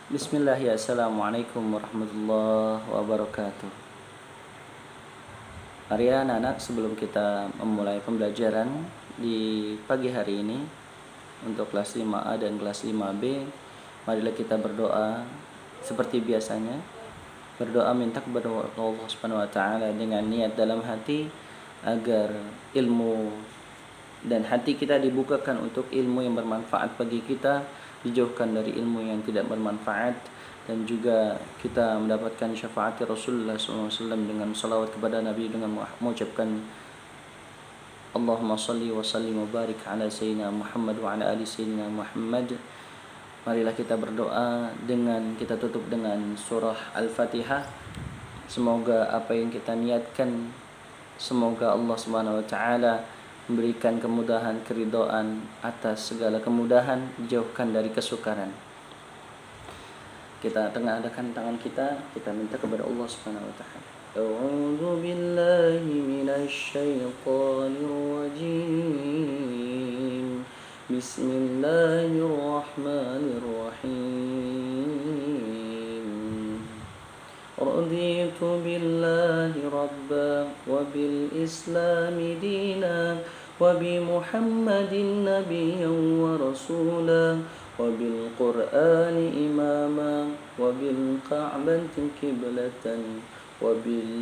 Bismillah, ya, assalamualaikum warahmatullahi wabarakatuh. Mari ya anak-anak, sebelum kita memulai pembelajaran di pagi hari ini untuk kelas 5A dan kelas 5B, marilah kita berdoa seperti biasanya. Berdoa minta kepada Allah Subhanahu wa taala dengan niat dalam hati agar ilmu dan hati kita dibukakan untuk ilmu yang bermanfaat bagi kita, dijauhkan dari ilmu yang tidak bermanfaat, dan juga kita mendapatkan syafaat Rasulullah SAW dengan salawat kepada Nabi dengan mengucapkan Allahumma salli wa sallim wa barik ala Sayyidina Muhammad wa ala ali Sayyidina Muhammad. Marilah kita berdoa dengan kita tutup dengan surah Al-Fatihah. Semoga apa yang kita niatkan, semoga Allah Subhanahu wa taala memberikan kemudahan, keridhaan atas segala kemudahan, dijauhkan dari kesukaran. Kita tengadahkan tangan kita minta kepada Allah Subhanahu wa taala. A'udzu billahi minasy syaithanir rajim. Bismillahirrahmanirrahim. Raditu billahi rabba wa bil islami dina wa bi Muhammadin nabiyyan wa rasula wa bil Qur'ani imama wa bil Ka'bati qiblatan wa bil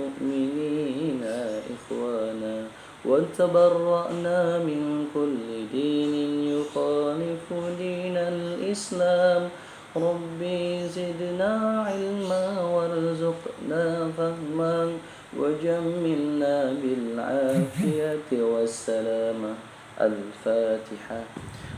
mu'minina ikhwana wa tabarra'na min kulli dinin yukhalifu dinal Islam. Rabbi zidna ilma warzuqna fahma وجملنا بالعافية والسلامة. الفاتحة.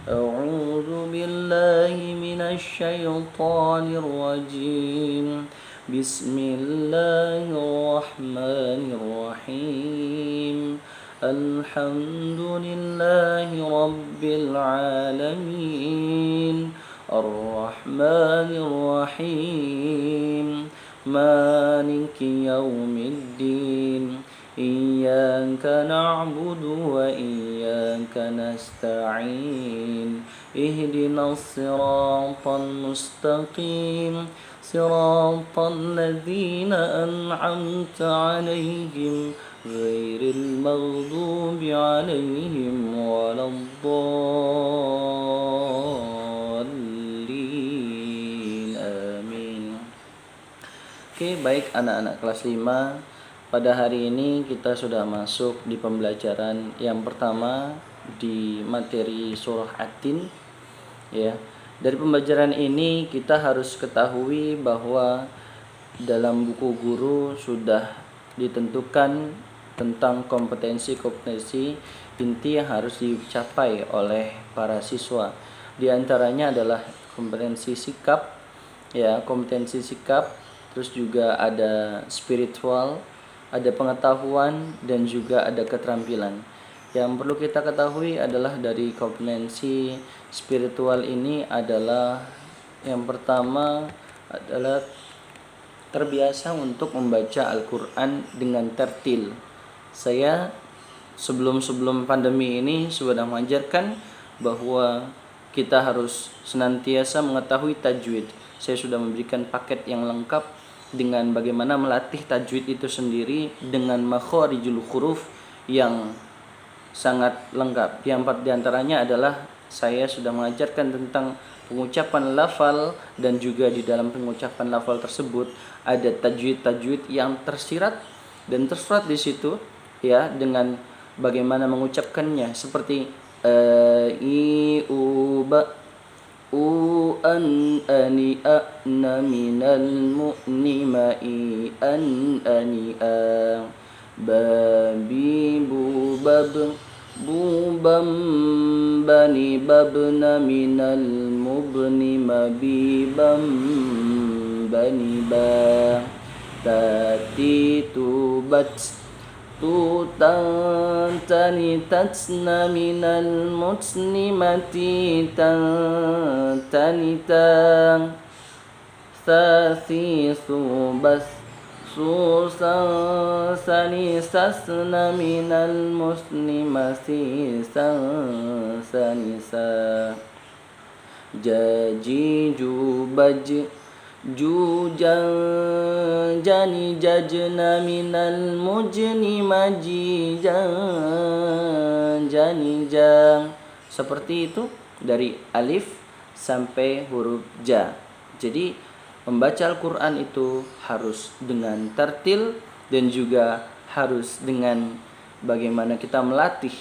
أعوذ بالله من الشيطان الرجيم. بسم الله الرحمن الرحيم. الحمد لله رب العالمين. الرحمن الرحيم. مالك يوم الدين. إياك نعبد وإياك نستعين. اهدنا الصراط المستقيم. صراط الذين أنعمت عليهم غير المغضوب عليهم ولا الضالين. آمين. Oke, baik anak-anak kelas 5. Pada hari ini kita sudah masuk di pembelajaran yang pertama di materi surah At-Tin, ya. Dari pembelajaran ini kita harus ketahui bahwa dalam buku guru sudah ditentukan tentang kompetensi-kompetensi inti yang harus dicapai oleh para siswa. Di antaranya adalah kompetensi sikap, ya, kompetensi sikap. Terus juga ada spiritual, ada pengetahuan, dan juga ada keterampilan. Yang perlu kita ketahui adalah dari kompetensi spiritual ini adalah yang pertama adalah terbiasa untuk membaca Al-Quran dengan tertil. Saya sebelum pandemi ini sudah mengajarkan bahwa kita harus senantiasa mengetahui tajwid. Saya sudah memberikan paket yang lengkap dengan bagaimana melatih tajwid itu sendiri dengan makharijul huruf yang sangat lengkap. Yang empat diantaranya adalah saya sudah mengajarkan tentang pengucapan lafal, dan juga di dalam pengucapan lafal tersebut ada tajwid-tajwid yang tersirat dan tersurat di situ, ya, dengan bagaimana mengucapkannya, seperti i u ba u an ani na minal mu'nima i an ani a babi bu bab bu bam bani babna minal mubni mabi bam bani ba tati tu bat tutan tani tatsna minal muslimati tan tanita thasi subas susan sani sasna minal muslimati san sanisa. jaji jubaj jujan jani jajna minal mujni majijan jani jang. Seperti itu dari alif sampai huruf ja. Jadi membaca Al-Quran itu harus dengan tartil dan juga harus dengan bagaimana kita melatih.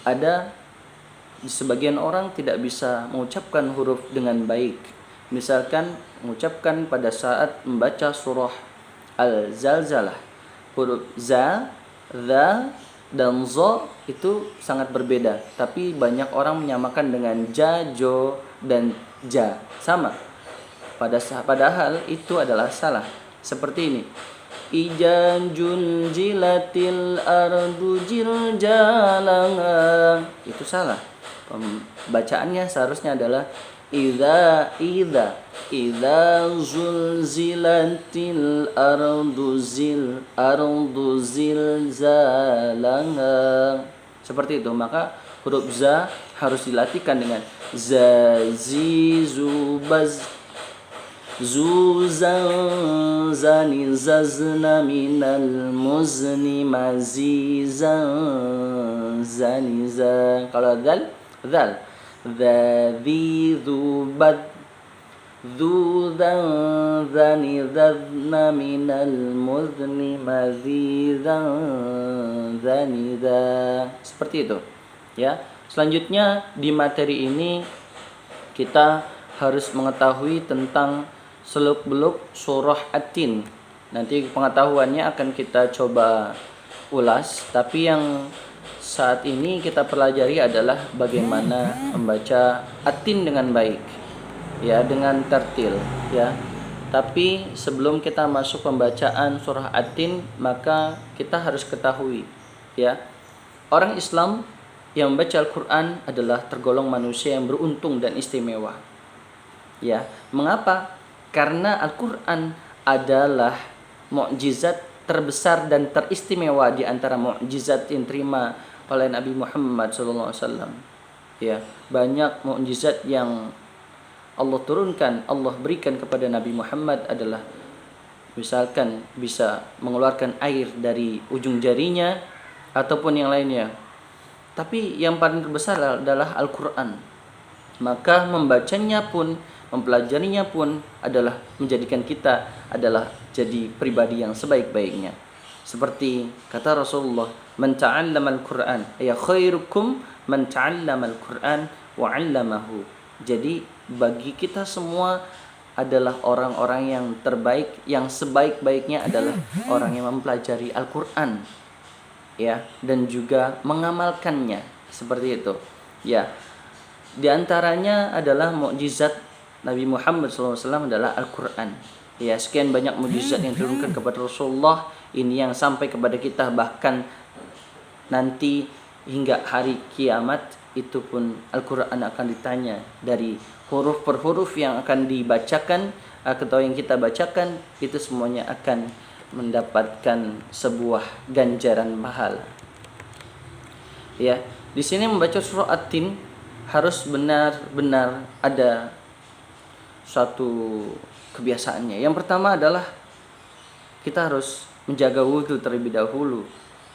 Ada sebagian orang tidak bisa mengucapkan huruf dengan baik. Misalkan mengucapkan pada saat membaca surah Al-Zalzalah, huruf za, za, dan zo itu sangat berbeda. Tapi banyak orang menyamakan dengan ja, jo, dan ja. Sama. Padahal itu adalah salah. Seperti ini. Ijan junjilatil ardu jiljalanga. Itu salah. Bacaannya seharusnya adalah idza zulzilatil ardu zilzalanga. Seperti itu. Maka huruf za harus dilatihkan dengan za zi zu baz zuzan zani zazna minal muzni mazizan zani za. Kalau dal dzi zubad zudan zani zazna minal muzni mazizan zani za. Seperti itu ya. Selanjutnya di materi ini kita harus mengetahui tentang seluk-beluk surah At-Tin. Nanti pengetahuannya akan kita coba ulas, tapi yang saat ini kita pelajari adalah bagaimana membaca At-Tin dengan baik, ya, dengan tartil, ya. Tapi sebelum kita masuk pembacaan surah At-Tin, maka kita harus ketahui, ya, orang Islam yang membaca Al-Quran adalah tergolong manusia yang beruntung dan istimewa. Ya, mengapa? Karena Al-Quran adalah mukjizat terbesar dan teristimewa di antara mukjizat yang diterima oleh Nabi Muhammad SAW. Ya, banyak mukjizat yang Allah turunkan, Allah berikan kepada Nabi Muhammad adalah misalkan bisa mengeluarkan air dari ujung jarinya ataupun yang lainnya. Tapi yang paling terbesar adalah Al-Quran. Maka membacanya pun, mempelajarinya pun adalah menjadikan kita adalah jadi pribadi yang sebaik-baiknya. Seperti kata Rasulullah, "Man ta'allama al-Qur'an ya khairukum man ta'allama al-Qur'an wa 'allamahu." Jadi bagi kita semua adalah orang-orang yang terbaik, yang sebaik-baiknya adalah orang yang mempelajari Al-Qur'an, ya, dan juga mengamalkannya. Seperti itu, ya. Di antaranya adalah mukjizat Nabi Muhammad SAW adalah Al-Quran. Ya, sekian banyak mukjizat yang diturunkan kepada Rasulullah, ini yang sampai kepada kita, bahkan nanti hingga hari kiamat itu pun Al-Quran akan ditanya dari huruf per huruf yang akan dibacakan atau yang kita bacakan, itu semuanya akan mendapatkan sebuah ganjaran pahala. Ya, di sini membaca surah At-Tin harus benar-benar ada suatu kebiasaannya. Yang pertama adalah kita harus menjaga wudhu terlebih dahulu,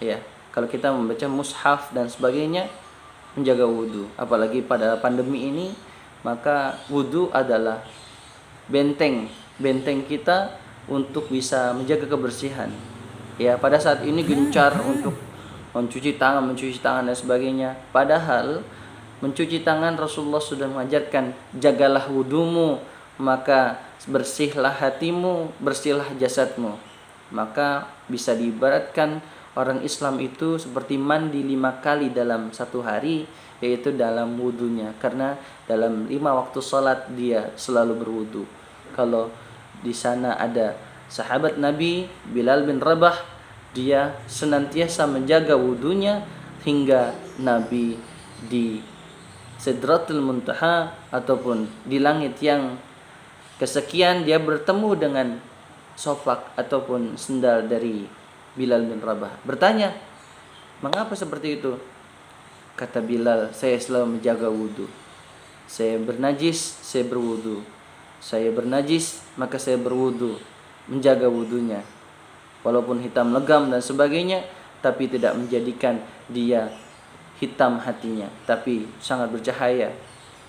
ya. Kalau kita membaca mushaf dan sebagainya, menjaga wudhu. Apalagi pada pandemi ini, maka wudhu adalah benteng kita untuk bisa menjaga kebersihan. Ya, pada saat ini gencar untuk mencuci tangan dan sebagainya. Padahal mencuci tangan Rasulullah sudah mengajarkan, jagalah wudumu, maka bersihlah hatimu, bersihlah jasadmu. Maka bisa diibaratkan orang Islam itu seperti mandi 5 kali dalam satu hari, yaitu dalam wudunya. Karena dalam 5 waktu salat dia selalu berwudu. Kalau di sana ada sahabat Nabi Bilal bin Rabah, dia senantiasa menjaga wudunya hingga Nabi di Sidratul Muntaha ataupun di langit yang kesekian dia bertemu dengan sofak ataupun sendal dari Bilal bin Rabah. Bertanya, mengapa seperti itu? Kata Bilal, saya selalu menjaga wudu. Saya bernajis, saya berwudu. Saya bernajis, maka saya berwudu, menjaga wudunya. Walaupun hitam legam dan sebagainya, tapi tidak menjadikan dia hitam hatinya, tapi sangat bercahaya.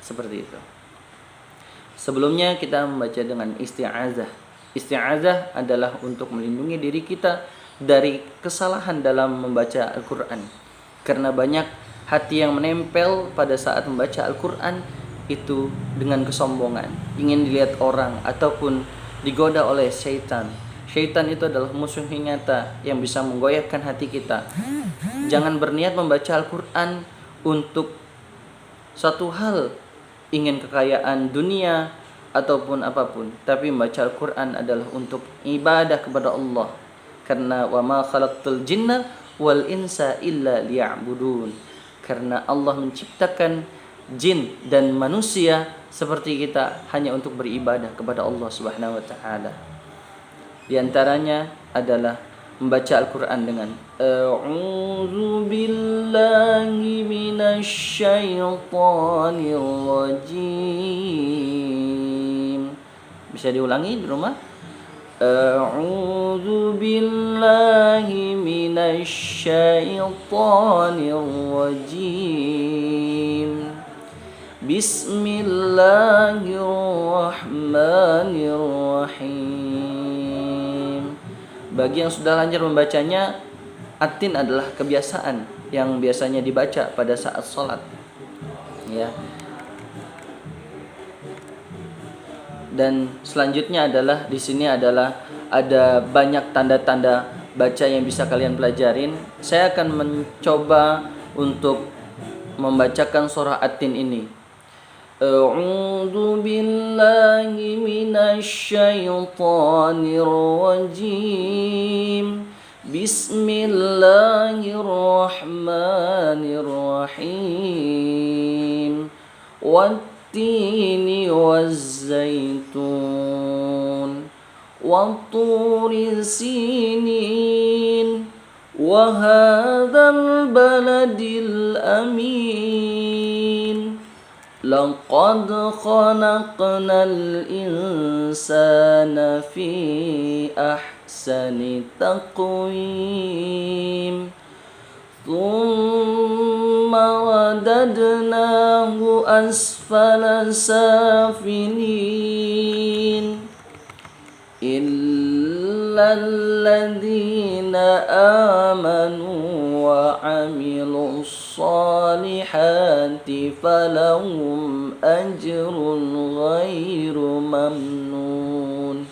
Seperti itu. Sebelumnya kita membaca dengan isti'azah. Isti'azah adalah untuk melindungi diri kita dari kesalahan dalam membaca Al-Quran. Karena banyak hati yang menempel pada saat membaca Al-Quran itu dengan kesombongan, ingin dilihat orang ataupun digoda oleh syaitan. Syaitan itu adalah musuh nyata yang bisa menggoyahkan hati kita. Jangan berniat membaca Al-Quran untuk satu hal, ingin kekayaan dunia ataupun apapun, tapi membaca Al-Quran adalah untuk ibadah kepada Allah. Karena wa ma khalaqtul jinna wal insa illa liya'budun. Karena Allah menciptakan jin dan manusia seperti kita hanya untuk beribadah kepada Allah Subhanahu wa taala. Di antaranya adalah membaca Al-Quran dengan A'udzu billahi minasy syaithanir rajim. Bisa diulangi di rumah? A'udzu billahi minasy syaithanir rajim. Bismillahirrahmanirrahim. Bagi yang sudah lancar membacanya, atin adalah kebiasaan yang biasanya dibaca pada saat sholat, ya. Dan selanjutnya adalah di sini adalah ada banyak tanda-tanda baca yang bisa kalian pelajarin. Saya akan mencoba untuk membacakan surah At-Tin ini. A'udzu billahi minasy syaithanir rajim. Bismillahirrahmanirrahim. Wat-tini waz-zaitun wat-turi sinin wa hadzal baladil amin. Laqad khalaqnal insana fi ahsani taqwim. Thumma wadadnahu asfala safilin. Illal ladzina amanu wa 'amilus solihati falahum ajrun ghairu mamnun.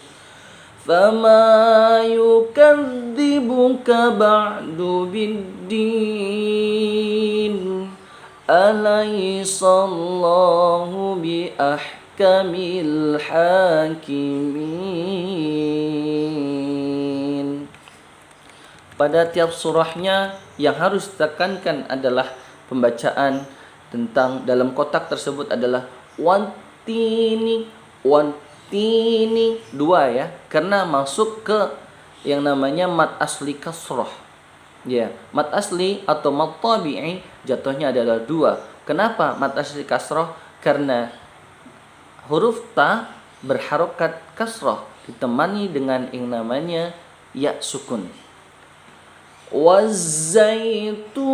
Fama yukadzibuka ba'du biddin. Alaysallahu bi ahkamil hakimin. Pada tiap surahnya yang harus ditekankan adalah pembacaan tentang dalam kotak tersebut adalah wantini, wantini, dua ya, karena masuk ke yang namanya mad asli kasroh. Ya, mad asli atau mad tabi'i jatuhnya adalah dua. Kenapa mad asli kasroh? Karena huruf ta berharokat kasroh ditemani dengan yang namanya ya sukun. Waz-zaitun,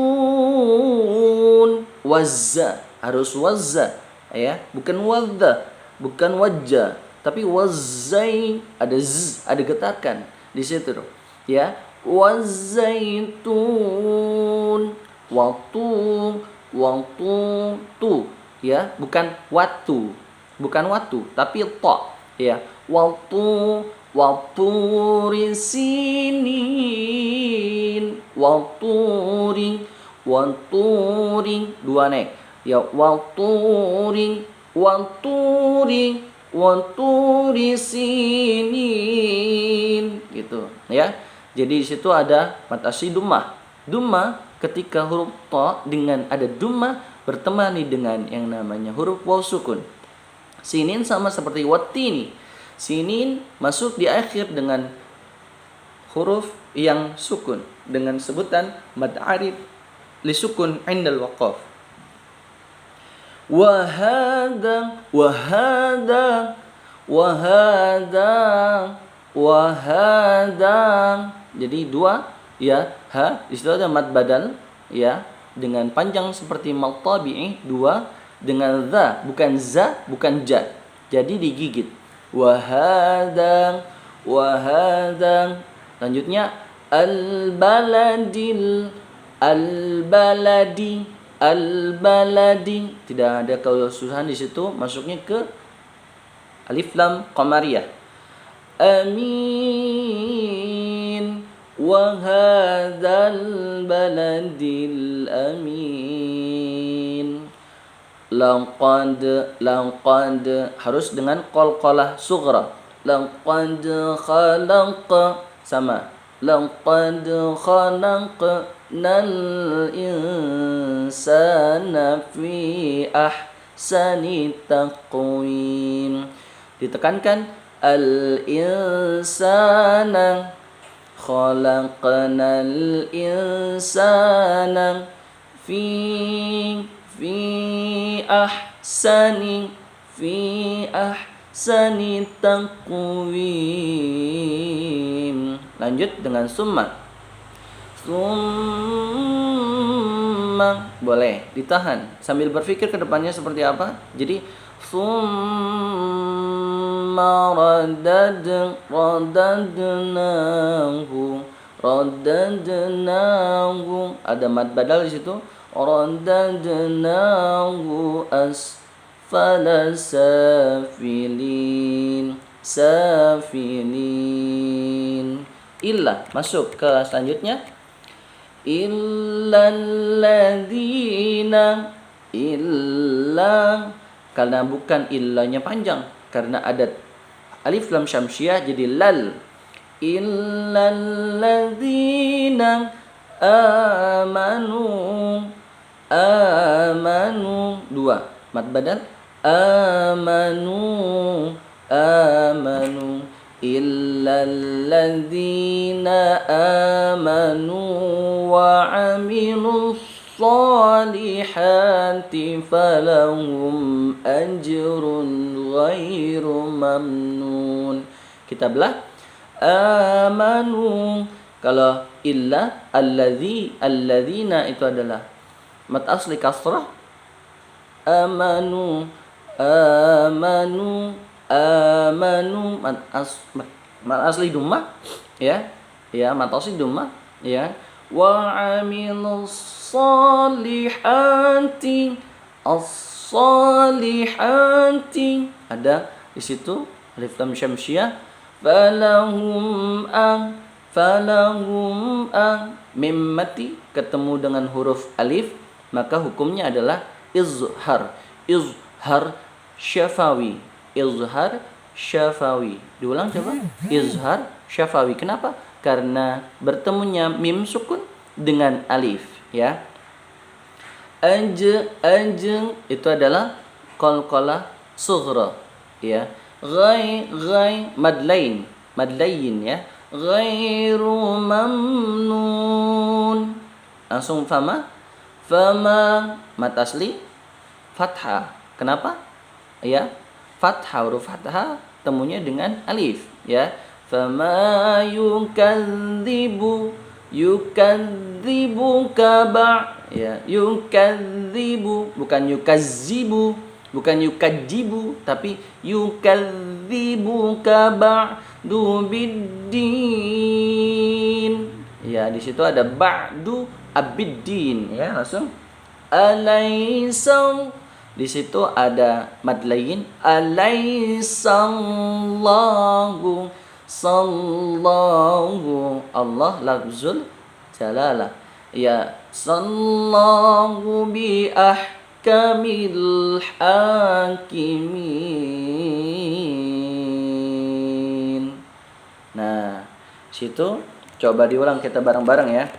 wazza, harus wazza ya, bukan wadza, bukan wajja, tapi wazzai, ada z, ada getakan di situ ya. Waz-zaitun, waktu tu ya, bukan watu, bukan watu, tapi ta ya. Waturi sinin, waturi dua nek ya, waturi sinin gitu ya. Jadi di situ ada mad asli dummah. Dummah ketika huruf ta dengan ada dummah bertemani dengan yang namanya huruf waw sukun. Sinin sama seperti watini. Sinin masuk di akhir dengan huruf yang sukun dengan sebutan mad arif li sukun indal waqaf. Wahada, wahada, wahada, wahada. Jadi dua ya, ha di situ ada mad badal ya, dengan panjang seperti mad tabi'i dua, dengan za bukan za bukan ja. Jadi digigit. Wahada, wahada. Lanjutnya al-baladil, al-baladi, al-baladi. Tidak ada kesusahan di situ, masuknya ke alif lam qamariyah. Amin wa hadzal baladil amin. Laqad, laqad harus dengan qalqalah sughra. Laqad khalaq sama. Laqad khalaqnal insana fi ahsani taqwim. Ditekankan al insana, khalaqnal insana fi ahsani, fi ahsani taqwim. Lanjut dengan summa. Summa boleh ditahan sambil berpikir ke depannya seperti apa. Jadi summa radadnahu, radadnahu ada mad badal di situ. Radadnahu asfala safilin, safilin. Illa masuk ke selanjutnya. Illalladzina, illa karena bukan illanya panjang, karena ada alif lam syamsiah jadi lal. Illalladzina amanu, amanu dua mad badal. Amanu, amanu. Illalladzina amanu wa amilus salihati falahum ajrun ghairu mamnun. Kita belah. Amanu, kalau illa alladzi, alladzina itu adalah mad asli kasrah. Amanu, amanu, amanu mad asli dhammah ya. Ya, mad asli dhammah ya. Wa amilus salihati, as-salihati ada di situ alif lam syamsiah. Falahum ang, falahum ang, mim mati ketemu dengan huruf alif, maka hukumnya adalah izhar, izhar syafawi, izhar syafawi. Diulang coba. Izhar syafawi. Kenapa? Karena bertemunya mim sukun dengan alif ya. Ajeng itu adalah qalqalah sughra ya. Ghai madlain, madlain ya. Ghairu mamnun. Langsung fama, fama mad asli fathah. Kenapa? Ya, fathah, huruf fathah temunya dengan alif ya. Fama yukadzibu, yukadzibuka ba ya. Yukadzibu bukan yukadzibu, bukan yukadzibu, tapi yukadzibuka ba'du biddin. Ya, di situ ada ba'du abiddin ya, langsung. Alaisa, di situ ada mad lain. Alaisallahu, sallahu, Allah lafzul jalalah ya. Sallahu bi ahkamil hakimin. Nah, situ coba diulang kita bareng-bareng ya.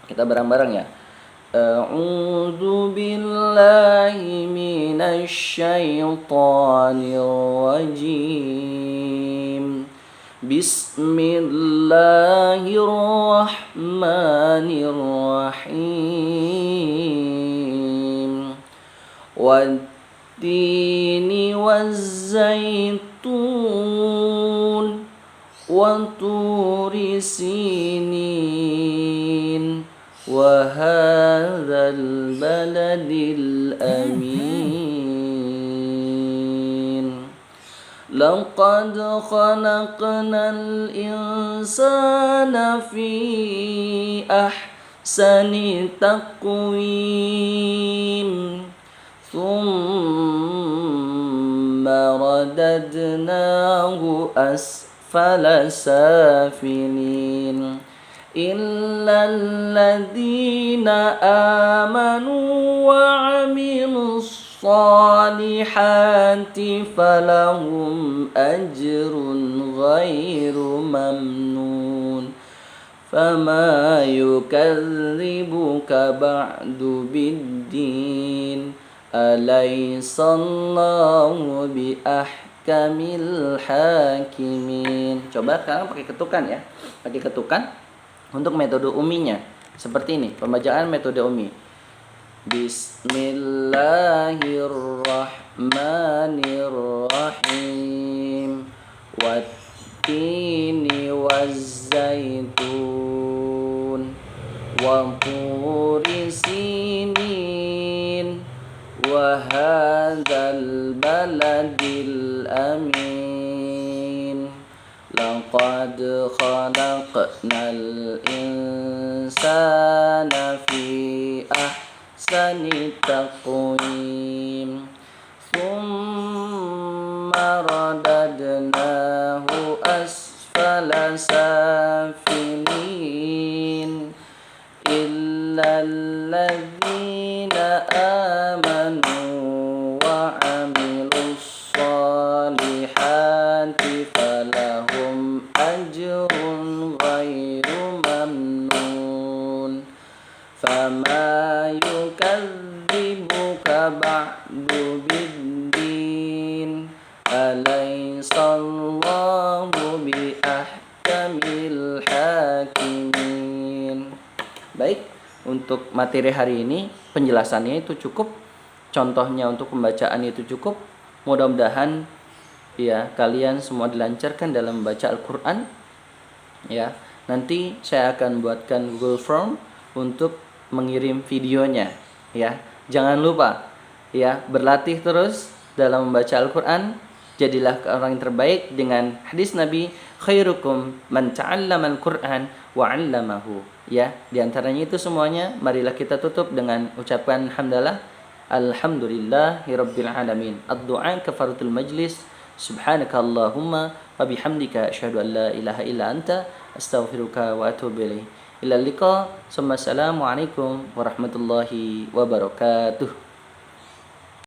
Kita bareng-bareng ya. A'udzu billahi minasy syaithanir rajim. Bismillahirrahmanirrahim. والتين والزيتون وطور سينين وهذا البلد الأمين لقد خلقنا الإنسان في أحسن تقويم ثم رددناه أسفل سافلين إلا الذين آمنوا وعملوا الصالحات فلهم أجر غير ممنون فما يكذبك بعد بالدين أليس الله بأحكمil hakimin. Coba sekarang pakai ketukan ya. Pakai ketukan untuk metode uminya. Seperti ini, pembacaan metode umi. Bismillahirrahmanirrahim. Wattini wazzaitun wa turi sinin wa hadzal baladil amin laqad khalaqnal insana fi ahsani taqwim thumma radadnahu asfala safilin illal ladzina amanu wa amilus solihati falahum ajrun ghairu mamnun fama yukadzibuka ba'du biddin alaysallahu biahkamil hakimin. Baik, untuk materi hari ini penjelasannya itu cukup, contohnya untuk pembacaan itu cukup. Mudah-mudahan ya kalian semua dilancarkan dalam membaca Al-Qur'an. Ya, nanti saya akan buatkan Google Form untuk mengirim videonya ya. Jangan lupa ya, berlatih terus dalam membaca Al-Qur'an. Jadilah orang yang terbaik dengan hadis Nabi, khairukum man ta'allama al-Qur'an wa 'allamahu. Ya, di antaranya itu semuanya marilah kita tutup dengan ucapan hamdalah. Alhamdulillahirabbil alamin. Ad-du'a kafaratul majlis. Subhanakallahumma wa bihamdika asyhadu an la ilaha illa anta astaghfiruka wa atubu ilaik. Ila liqa. Assalamualaikum warahmatullahi wabarakatuh.